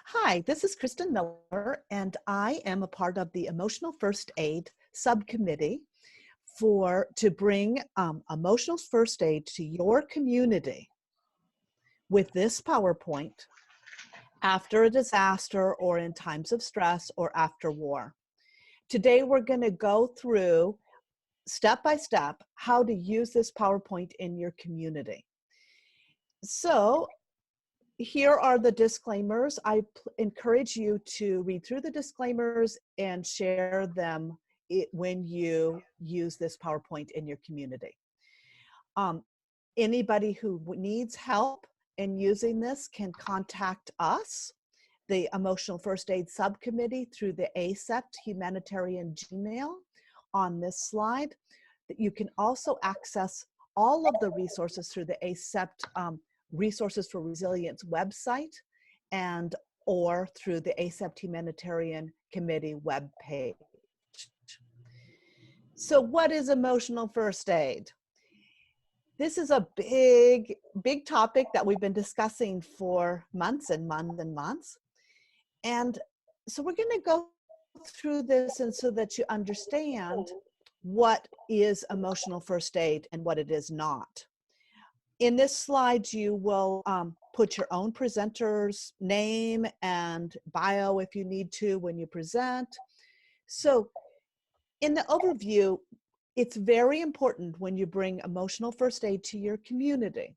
Hi, this is Kristen Miller, and I am a part of the Emotional First Aid Subcommittee to bring emotional first aid to your community with this PowerPoint after a disaster or in times of stress or after war. Today, we're going to go through step by step how to use this PowerPoint in your community. So, here are the disclaimers. I encourage you to read through the disclaimers and share them when you use this PowerPoint in your community. Anybody who needs help in using this can contact us, the Emotional First Aid Subcommittee, through the ACEPT Humanitarian Gmail on this slide. You can also access all of the resources through the ACEPT Resources for Resilience website or through the ACEPT Humanitarian Committee webpage. So what is emotional first aid? This is a big topic that we've been discussing for months and months and months. And so we're going to go through this and so that you understand what is emotional first aid and what it is not. In this slide, you will put your own presenter's name and bio if you need to when you present. So in the overview, it's very important when you bring emotional first aid to your community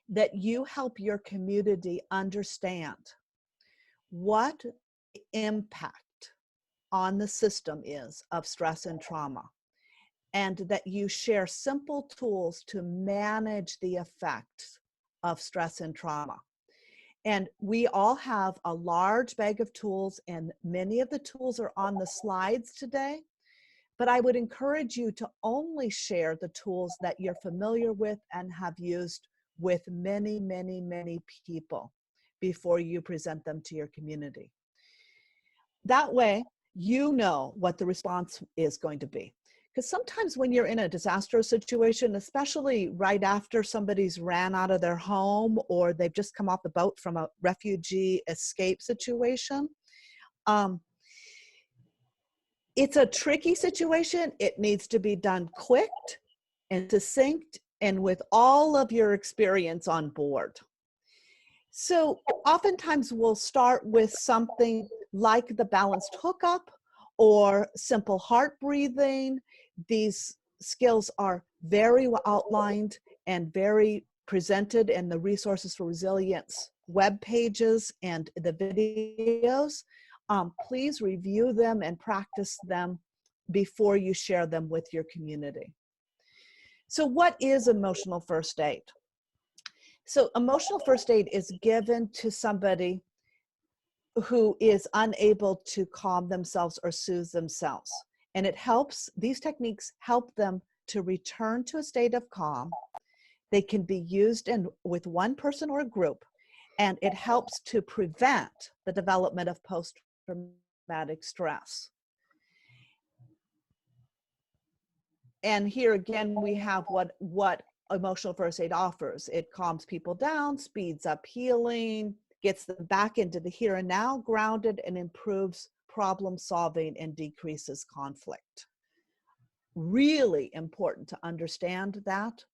that you help your community understand what the impact on the system is of stress and trauma, and that you share simple tools to manage the effects of stress and trauma. And we all have a large bag of tools, and many of the tools are on the slides today. But I would encourage you to only share the tools that you're familiar with and have used with many, many, many people before you present them to your community. That way, you know what the response is going to be. Because sometimes when you're in a disaster situation, especially right after somebody's ran out of their home or they've just come off the boat from a refugee escape situation, it's a tricky situation. It needs to be done quick and succinct and with all of your experience on board. So oftentimes we'll start with something like the balanced hookup or simple heart breathing. These skills are very well outlined and very presented in the Resources for Resilience web pages and the videos. Please review them and practice them before you share them with your community. So what is emotional first aid? So emotional first aid is given to somebody who is unable to calm themselves or soothe themselves. And these techniques help them to return to a state of calm. They can be used with one person or a group, and it helps to prevent the development of post-traumatic stress. And here again, we have what emotional first aid offers. It calms people down, speeds up healing, gets them back into the here and now, grounded, and improves problem solving and decreases conflict. Really important to understand that,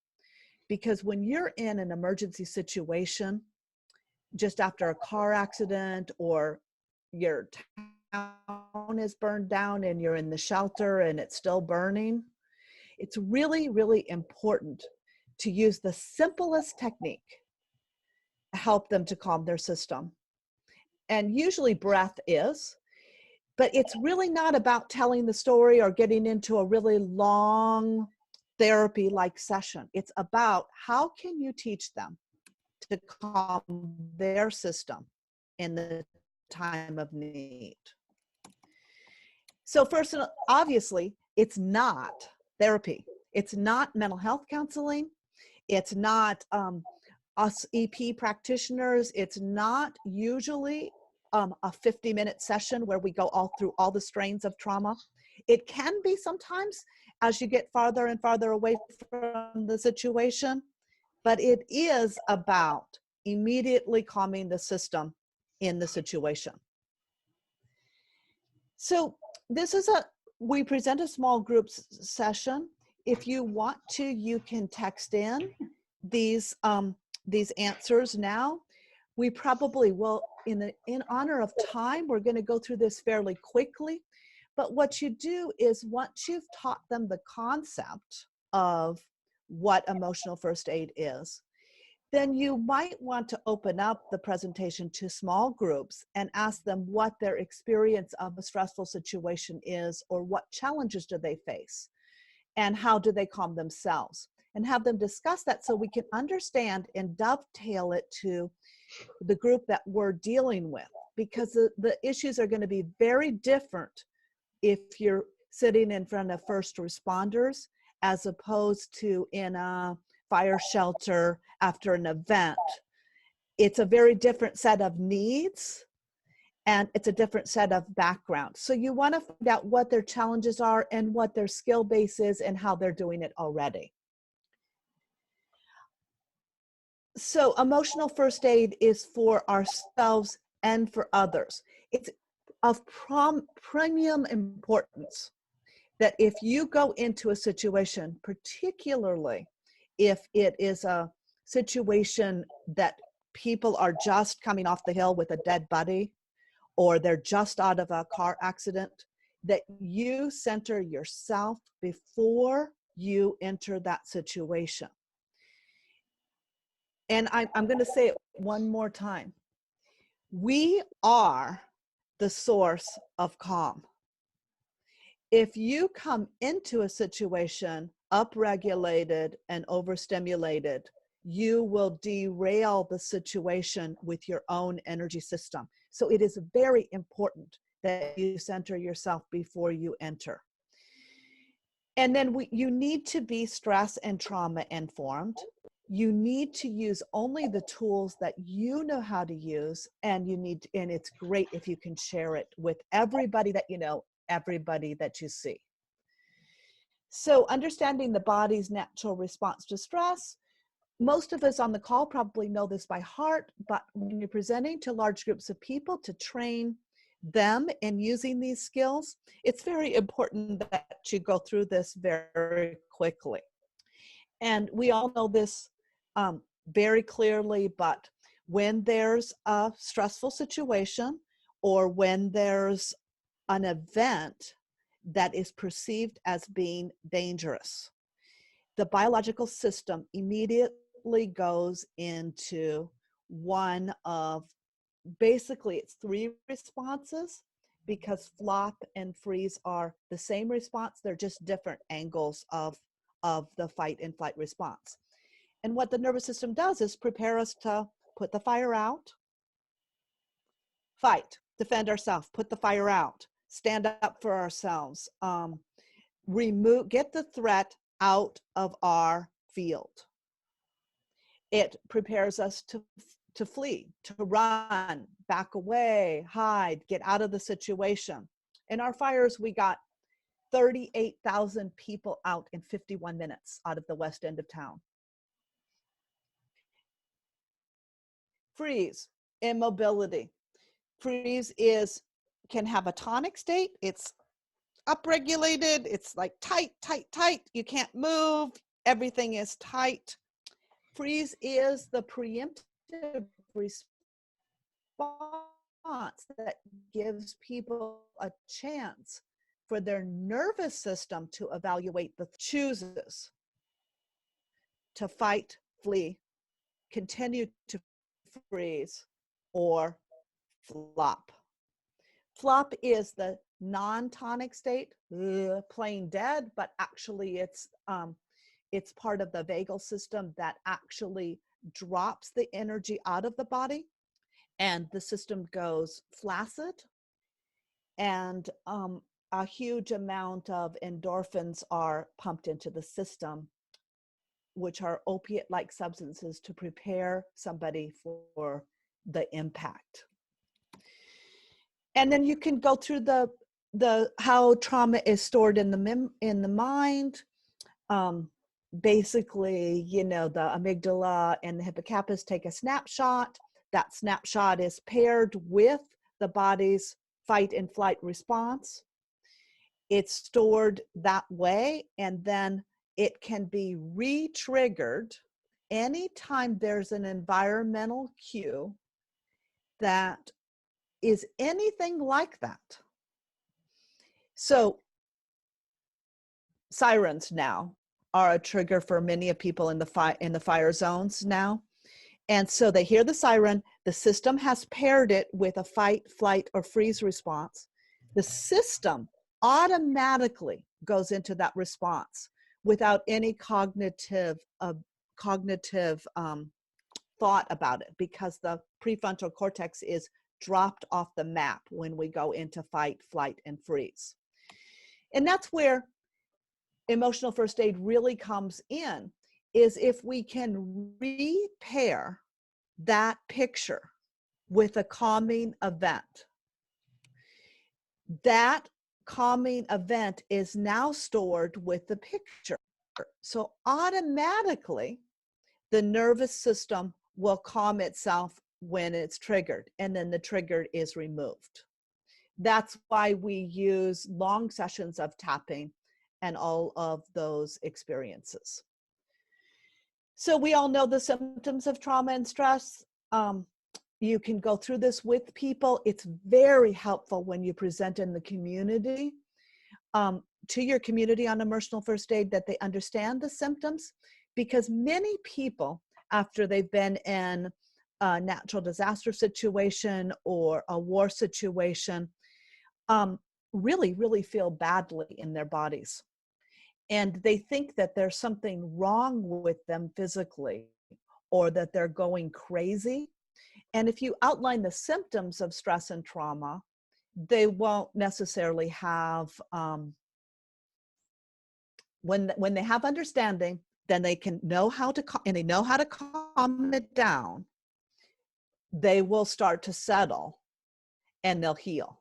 because when you're in an emergency situation, just after a car accident or your town is burned down and you're in the shelter and it's still burning, it's really, really important to use the simplest technique to help them to calm their system. And usually breath is, but it's really not about telling the story or getting into a really long therapy-like session. It's about how can you teach them to calm their system in the time of need. So first, obviously, it's not therapy. It's not mental health counseling. It's not us EP practitioners. It's not usually a 50-minute session where we go all through all the strains of trauma. It can be sometimes as you get farther and farther away from the situation, but it is about immediately calming the system in the situation. So this is we present a small groups session. If you want to, you can text in these answers now. We probably will, in honor of time, we're going to go through this fairly quickly. But what you do is, once you've taught them the concept of what emotional first aid is, then you might want to open up the presentation to small groups and ask them what their experience of a stressful situation is, or what challenges do they face, and how do they calm themselves, and have them discuss that so we can understand and dovetail it to the group that we're dealing with, because the issues are going to be very different if you're sitting in front of first responders as opposed to in a fire shelter after an event. It's a very different set of needs, and it's a different set of background. So you want to find out what their challenges are and what their skill base is and how they're doing it already. So emotional first aid is for ourselves and for others. It's of premium importance that if you go into a situation, particularly if it is a situation that people are just coming off the hill with a dead body, or they're just out of a car accident, that you center yourself before you enter that situation. And I'm going to say it one more time. We are the source of calm. If you come into a situation upregulated and overstimulated, you will derail the situation with your own energy system. So it is very important that you center yourself before you enter. And then you need to be stress and trauma informed. You need to use only the tools that you know how to use, and it's great if you can share it with everybody that you know, everybody that you see. So understanding the body's natural response to stress. Most of us on the call probably know this by heart, but when you're presenting to large groups of people to train them in using these skills, it's very important that you go through this very quickly. And we all know this very clearly, but when there's a stressful situation, or when there's an event that is perceived as being dangerous, the biological system immediately goes into one of, basically it's 3 responses, because flop and freeze are the same response, they're just different angles of the fight and flight response. And what the nervous system does is prepare us to put the fire out, fight, defend ourselves, put the fire out, stand up for ourselves, get the threat out of our field. It prepares us to flee, to run, back away, hide, get out of the situation. In our fires, we got 38,000 people out in 51 minutes out of the west end of town. Freeze, immobility. Freeze can have a tonic state. It's upregulated. It's like tight, tight, tight. You can't move. Everything is tight. Freeze is the preemptive response that gives people a chance for their nervous system to evaluate the chooses to fight, flee, continue to freeze, or flop. Flop is the non-tonic state, plain dead, but actually it's part of the vagal system that actually drops the energy out of the body, and the system goes flaccid, and a huge amount of endorphins are pumped into the system, which are opiate-like substances to prepare somebody for the impact. And then you can go through the how trauma is stored in the mind. Basically, the amygdala and the hippocampus take a snapshot. that snapshot is paired with the body's fight and flight response. It's stored that way, and then it can be re-triggered anytime there's an environmental cue that is anything like that. So sirens now are a trigger for many of people in the fire zones now. And so they hear the siren, the system has paired it with a fight, flight, or freeze response. The system automatically goes into that response without any cognitive thought about it, because the prefrontal cortex is dropped off the map when we go into fight, flight, and freeze. And that's where emotional first aid really comes in, is if we can repair that picture with a calming event. That calming event is now stored with the picture. So automatically, the nervous system will calm itself when it's triggered, and then the trigger is removed. That's why we use long sessions of tapping and all of those experiences. So we all know the symptoms of trauma and stress. You can go through this with people. It's very helpful when you present in the community, to your community on emotional first aid, that they understand the symptoms, because many people, after they've been in a natural disaster situation or a war situation, really, really feel badly in their bodies. And they think that there's something wrong with them physically, or that they're going crazy. And if you outline the symptoms of stress and trauma, they won't necessarily have, when they have understanding, then they can know how to, and they know how to calm it down, they will start to settle and they'll heal.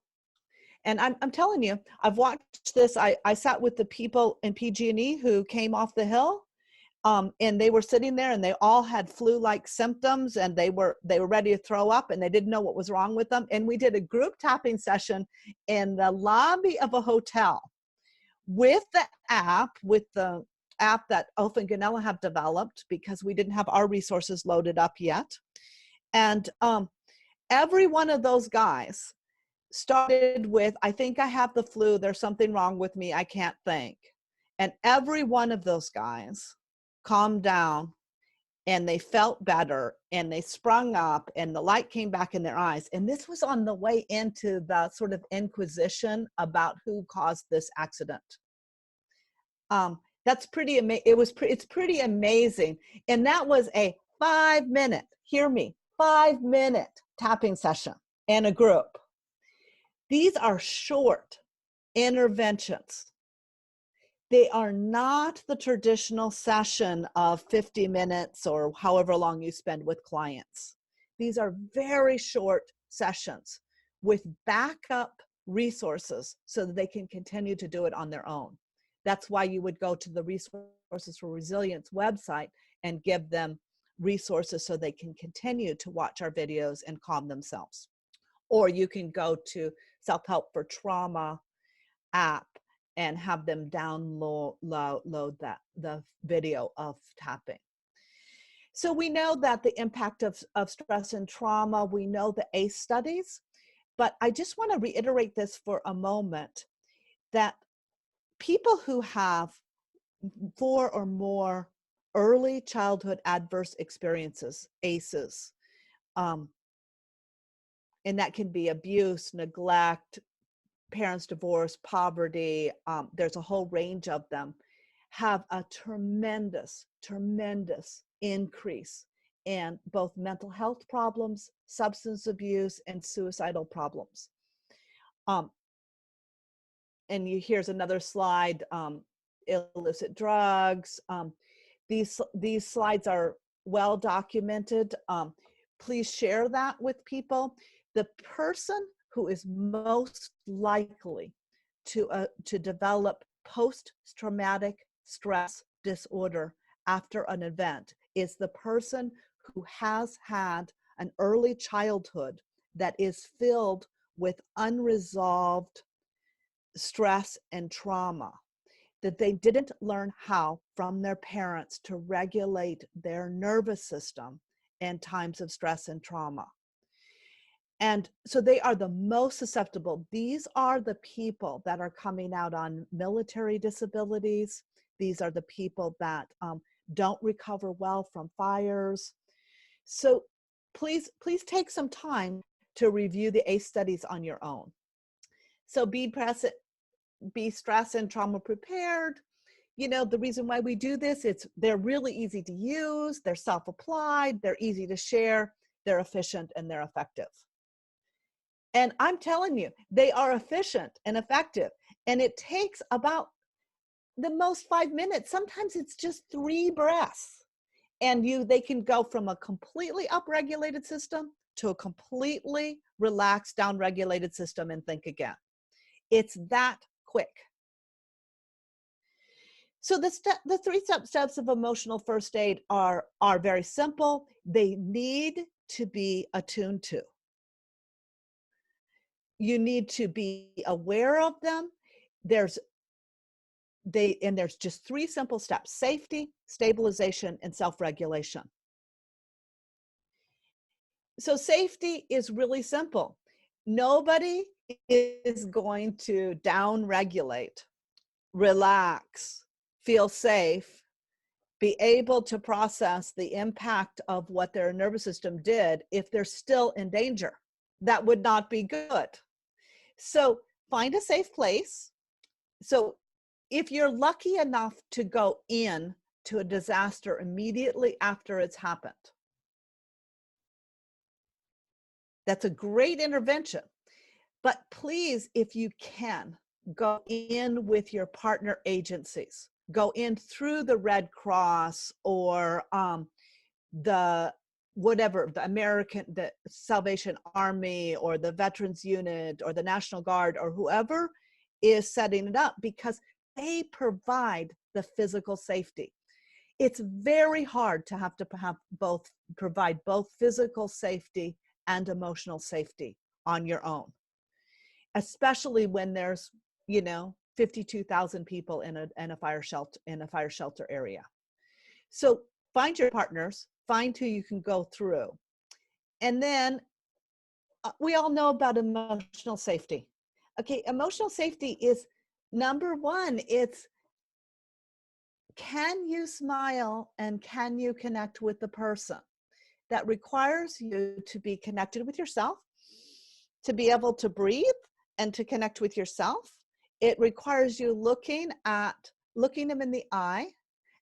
And I'm telling you, I've watched this. I sat with the people in PG&E who came off the hill, and they were sitting there and they all had flu-like symptoms, and they were ready to throw up, and they didn't know what was wrong with them. And we did a group tapping session in the lobby of a hotel with the app that Ulf and Gunilla have developed, because we didn't have our resources loaded up yet. And every one of those guys started with, I think I have the flu, there's something wrong with me, I can't think. And every one of those guys calmed down, and they felt better, and they sprung up, and the light came back in their eyes. And this was on the way into the sort of inquisition about who caused this accident. That's pretty amazing. It's pretty amazing. And that was a 5-minute, hear me, 5-minute tapping session in a group. These are short interventions. They are not the traditional session of 50 minutes or however long you spend with clients. These are very short sessions with backup resources so that they can continue to do it on their own. That's why you would go to the Resources for Resilience website and give them resources so they can continue to watch our videos and calm themselves. Or you can go to Self-Help for Trauma app and have them download the video of tapping. So we know that the impact of stress and trauma, we know the ACE studies, but I just want to reiterate this for a moment, that people who have 4 or more early childhood adverse experiences, ACEs, and that can be abuse, neglect, parents' divorce, poverty, there's a whole range of them, have a tremendous, tremendous increase in both mental health problems, substance abuse, and suicidal problems. And here's another slide, illicit drugs. These slides are well documented. Please share that with people. The person who is most likely to develop post-traumatic stress disorder after an event is the person who has had an early childhood that is filled with unresolved stress and trauma, that they didn't learn how from their parents to regulate their nervous system in times of stress and trauma. And so they are the most susceptible. These are the people that are coming out on military disabilities. These are the people that don't recover well from fires. So please take some time to review the ACE studies on your own. So be stress and trauma prepared. You know, the reason why we do this, they're really easy to use, they're self-applied, they're easy to share, they're efficient, and they're effective. And I'm telling you, they are efficient and effective. And it takes about the most 5 minutes. Sometimes it's just 3 breaths. And they can go from a completely upregulated system to a completely relaxed, downregulated system and think again. It's that quick. So the 3 steps of emotional first aid are very simple. They need to be attuned to. You need to be aware of them. There's just 3 simple steps: safety, stabilization, and self-regulation. So safety is really simple. Nobody is going to down-regulate, relax, feel safe, be able to process the impact of what their nervous system did if they're still in danger. That would not be good. So find a safe place. So if you're lucky enough to go in to a disaster immediately after it's happened, that's a great intervention. But please, if you can, go in with your partner agencies. Go in through the Red Cross or the Salvation Army or the Veterans Unit or the National Guard or whoever is setting it up, because they provide the physical safety. It's very hard to provide both physical safety and emotional safety on your own, especially when there's 52,000 people in a fire shelter area. So find your partners, find who you can go through. And then we all know about emotional safety. Okay, emotional safety is number 1. It's, can you smile and can you connect with the person? That requires you to be connected with yourself, to be able to breathe and to connect with yourself. It requires you looking them in the eye,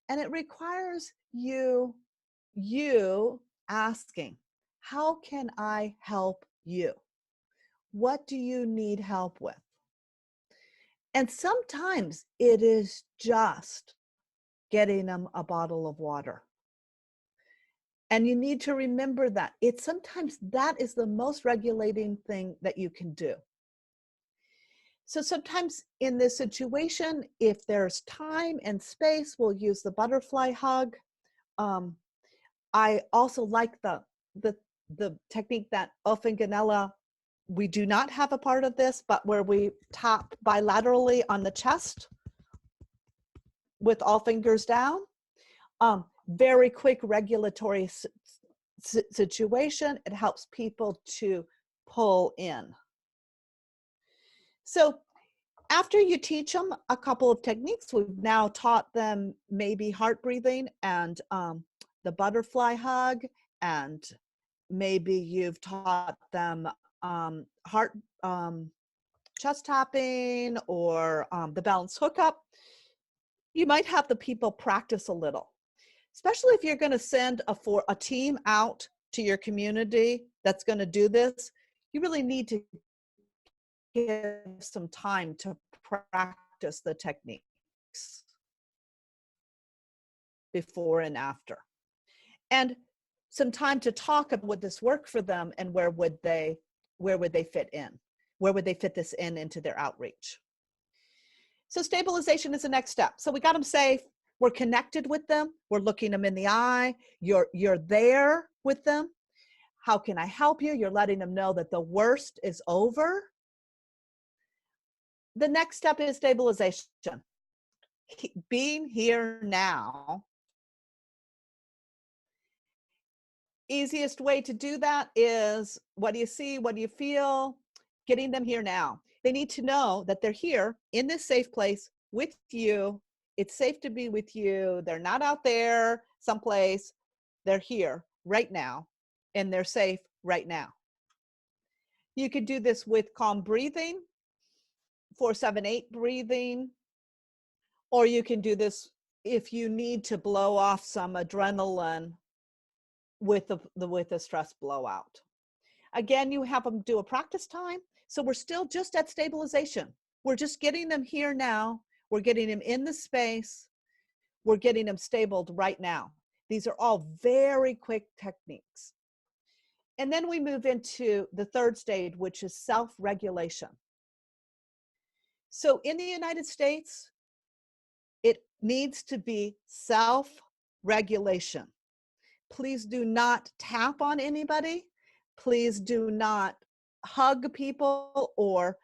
and it requires you asking, how can I help you? What do you need help with? And sometimes it is just getting them a bottle of water. And you need to remember that sometimes that is the most regulating thing that you can do. So sometimes in this situation, if there's time and space, we'll use the butterfly hug. I also like the technique that Ulf and Gunilla, we do not have a part of this, but where we tap bilaterally on the chest with all fingers down. Very quick regulatory situation. It helps people to pull in. So after you teach them a couple of techniques, we've now taught them maybe heart breathing and the butterfly hug, and maybe you've taught them chest tapping or the balance hookup. You might have the people practice a little, especially if you're going to send a team out to your community that's going to do this. You really need to give some time to practice the techniques before and after, and some time to talk about would this work for them and where would they fit in, where would they fit this into their outreach. So stabilization is the next step. So we got them safe, we're connected with them, we're looking them in the eye, you're there with them. How can I help you? You're letting them know that the worst is over. The next step is stabilization. Being here now. Easiest way to do that is, what do you see? What do you feel? Getting them here now. They need to know that they're here in this safe place with you. It's safe to be with you. They're not out there someplace. They're here right now, and they're safe right now. You could do this with calm breathing, 4-7-8 breathing, or you can do this if you need to blow off some adrenaline with the stress blowout. Again, you have them do a practice time. So we're still just at stabilization. We're just getting them here now. We're getting them in the space. We're getting them stabled right now. These are all very quick techniques. And then we move into the third stage, which is self-regulation. So in the United States, it needs to be self-regulation. Please do not tap on anybody. Please do not hug people or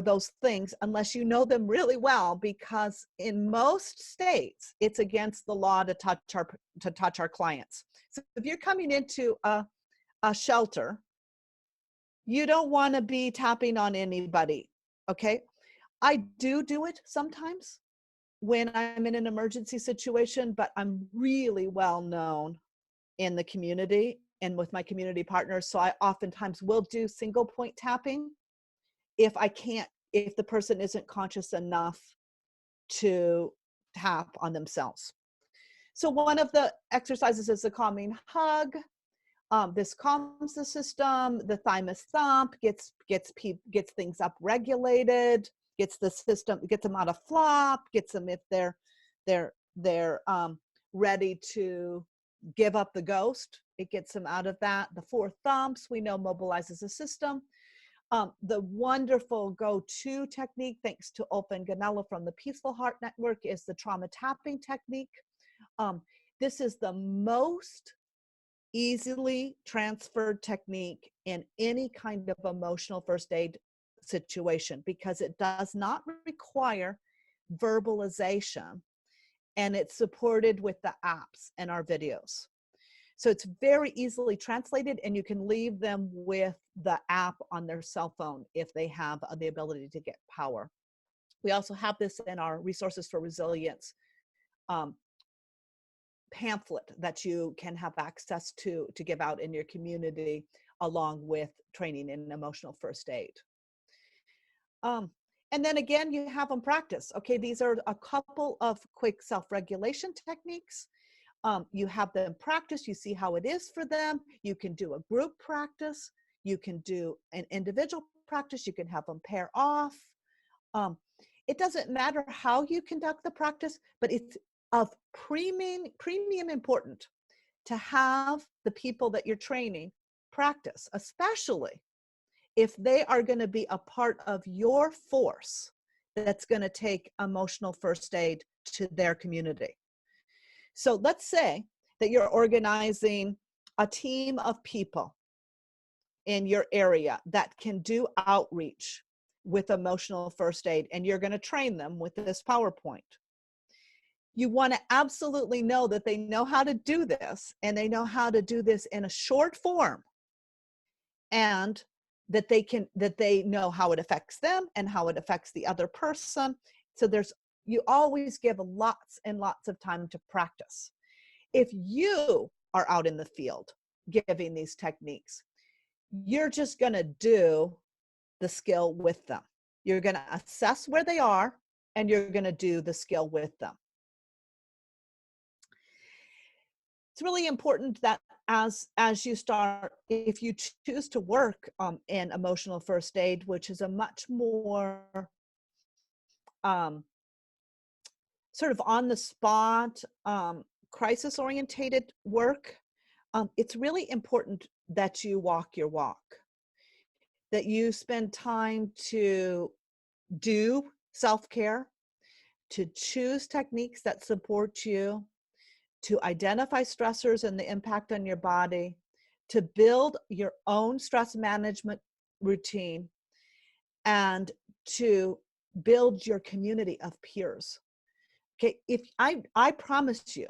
those things unless you know them really well, because in most states it's against the law to touch our clients. So if you're coming into a shelter, you don't want to be tapping on anybody. Okay, I do it sometimes when I'm in an emergency situation, but I'm really well known in the community and with my community partners. So I oftentimes will do single point tapping if the person isn't conscious enough to tap on themselves. So one of the exercises is the calming hug. This calms the system. The thymus thump gets things up regulated, gets the system, gets them out of flop, gets them, if they're ready to give up the ghost, it gets them out of that. The 4 thumps, we know, mobilizes the system. The wonderful go-to technique, thanks to Open Ganella from the Peaceful Heart Network, is the trauma tapping technique. This is the most easily transferred technique in any kind of emotional first aid situation, because it does not require verbalization, and it's supported with the apps and our videos. So it's very easily translated, and you can leave them with the app on their cell phone if they have the ability to get power. We also have this in our Resources for Resilience pamphlet that you can have access to give out in your community, along with training in emotional first aid. And then again, you have them practice. Okay, these are a couple of quick self-regulation techniques. You have them practice, you see how it is for them. You can do a group practice. You can do an individual practice. You can have them pair off. It doesn't matter how you conduct the practice, but it's of premium important to have the people that you're training practice, especially if they are going to be a part of your force that's going to take emotional first aid to their community. So let's say that you're organizing a team of people in your area that can do outreach with emotional first aid, and you're going to train them with this PowerPoint. You want to absolutely know that they know how to do this, and they know how to do this in a short form, and that they know how it affects them and how it affects the other person. So you always give lots and lots of time to practice. If you are out in the field giving these techniques, you're just going to do the skill with them. You're going to assess where they are, and you're going to do the skill with them. It's really important that as you start, if you choose to work in emotional first aid, which is a much more sort of on the spot, crisis orientated work, it's really important that you walk your walk, that you spend time to do self-care, to choose techniques that support you, to identify stressors and the impact on your body, to build your own stress management routine and to build your community of peers. Okay, if I promise you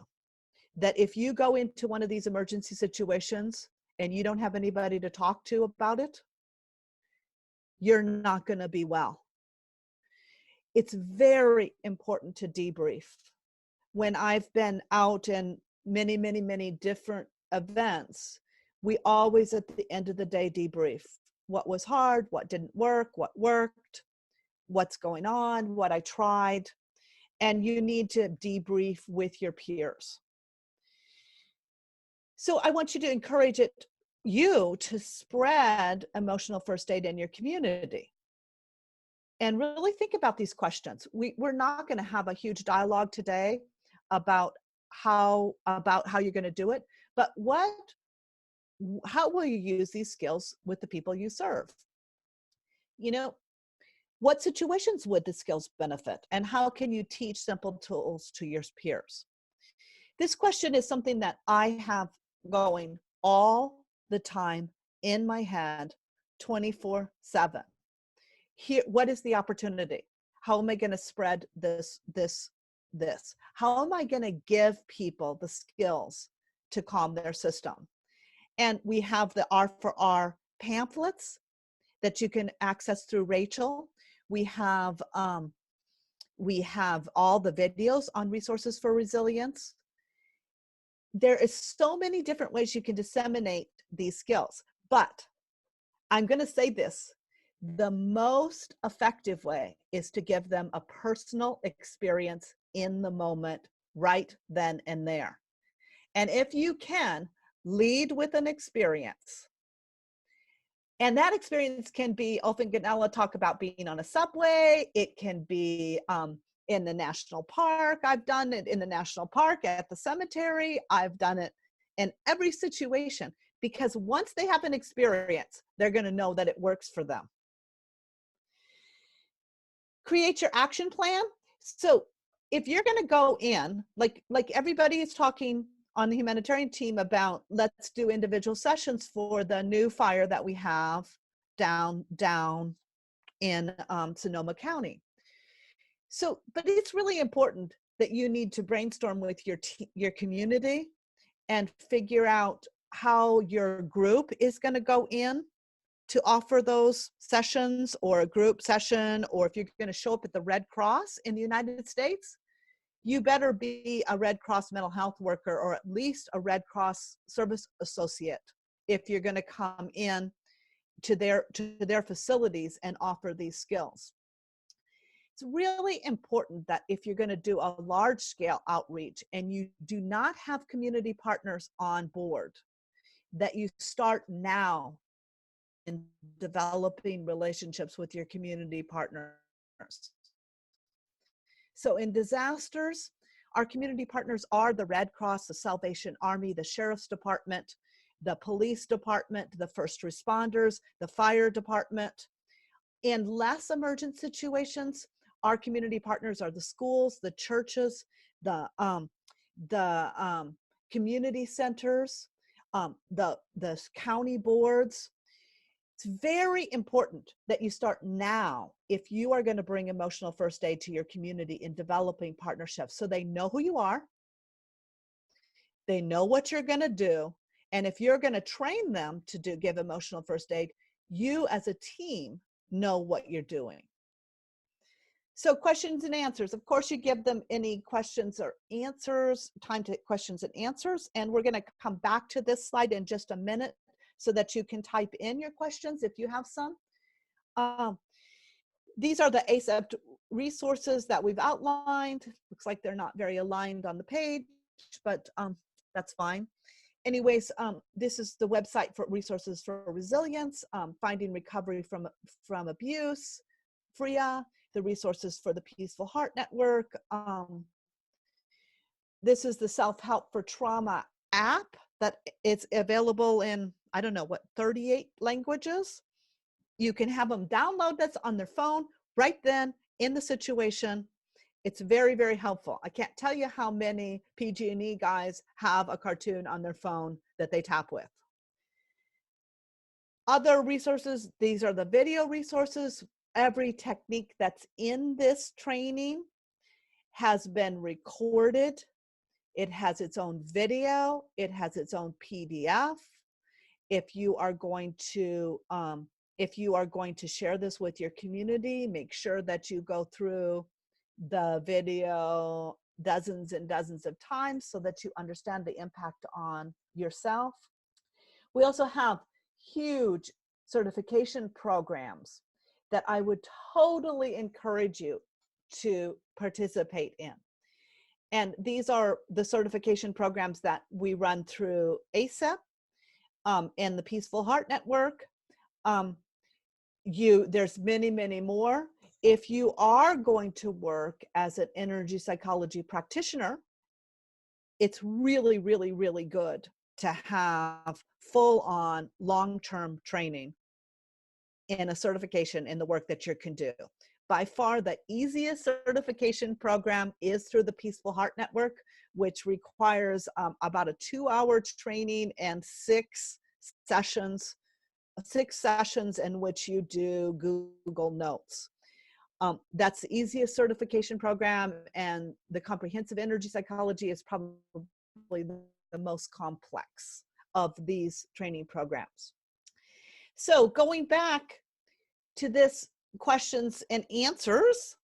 that if you go into one of these emergency situations and you don't have anybody to talk to about it, you're not going to be well. It's very important to debrief. When I've been out in many, many, many different events, we always at the end of the day debrief. What was hard, what didn't work, what worked, what's going on, what I tried. And you need to debrief with your peers. So I want you to encourage you to spread emotional first aid in your community. And really think about these questions. We're not going to have a huge dialogue today about how you're going to do it, but how will you use these skills with the people you serve? You know, what situations would the skills benefit, and how can you teach simple tools to your peers? This question is something that I have going all the time in my head, 24/7. Here, what is the opportunity? How am I going to spread this? How am I going to give people the skills to calm their system? And we have the R4R pamphlets that you can access through Rachel. We have all the videos on resources for resilience. There is so many different ways you can disseminate these skills, but I'm going to say this. The most effective way is to give them a personal experience in the moment, right then and there. And if you can, lead with an experience. And that experience can be, often Ganella talk about being on a subway. It can be in the national park. I've done it in the national park, at the cemetery. I've done it in every situation, because once they have an experience, they're going to know that it works for them. Create your action plan. So if you're going to go in, like everybody is talking on the humanitarian team about, let's do individual sessions for the new fire that we have down in Sonoma County. So, but it's really important that you need to brainstorm with your community and figure out how your group is going to go in to offer those sessions, or a group session, or if you're going to show up at the Red Cross in the United States, you better be a Red Cross mental health worker, or at least a Red Cross service associate, if you're going to come in to their facilities and offer these skills. It's really important that if you're going to do a large scale outreach and you do not have community partners on board, that you start now in developing relationships with your community partners. So in disasters, our community partners are the Red Cross, the Salvation Army, the Sheriff's Department, the Police Department, the first responders, the Fire Department. In less emergent situations, our community partners are the schools, the churches, the community centers, the county boards. It's very important that you start now if you are going to bring emotional first aid to your community in developing partnerships, so they know who you are, they know what you're going to do, and if you're going to train them to give emotional first aid, you as a team know what you're doing. So questions and answers. Of course, you give them any questions or answers, time to questions and answers, and we're going to come back to this slide in just a minute, so that you can type in your questions if you have some. These are the ACEPT resources that we've outlined. Looks like they're not very aligned on the page, but that's fine. Anyways, this is the website for resources for resilience, finding recovery from abuse, FRIA, the resources for the Peaceful Heart Network. This is the Self-Help for Trauma app that it's available in, I don't know, 38 languages. You can have them download that's on their phone right then in the situation. It's very, very helpful. I can't tell you how many PG&E guys have a cartoon on their phone that they tap with. other resources, these are the video resources. Every technique that's in this training has been recorded. It has its own video. It has its own PDF. If you are going to share this with your community, make sure that you go through the video dozens and dozens of times so that you understand the impact on yourself. We also have huge certification programs that I would totally encourage you to participate in. And these are the certification programs that we run through ACEP and the Peaceful Heart Network. There's many, many more. If you are going to work as an energy psychology practitioner, it's really, really, really good to have full-on long-term training in a certification in the work that you can do. By far, the easiest certification program is through the Peaceful Heart Network, which requires about a 2-hour training and 6 sessions in which you do Google Notes. That's the easiest certification program, and the comprehensive energy psychology is probably the most complex of these training programs. So going back to this questions and answers,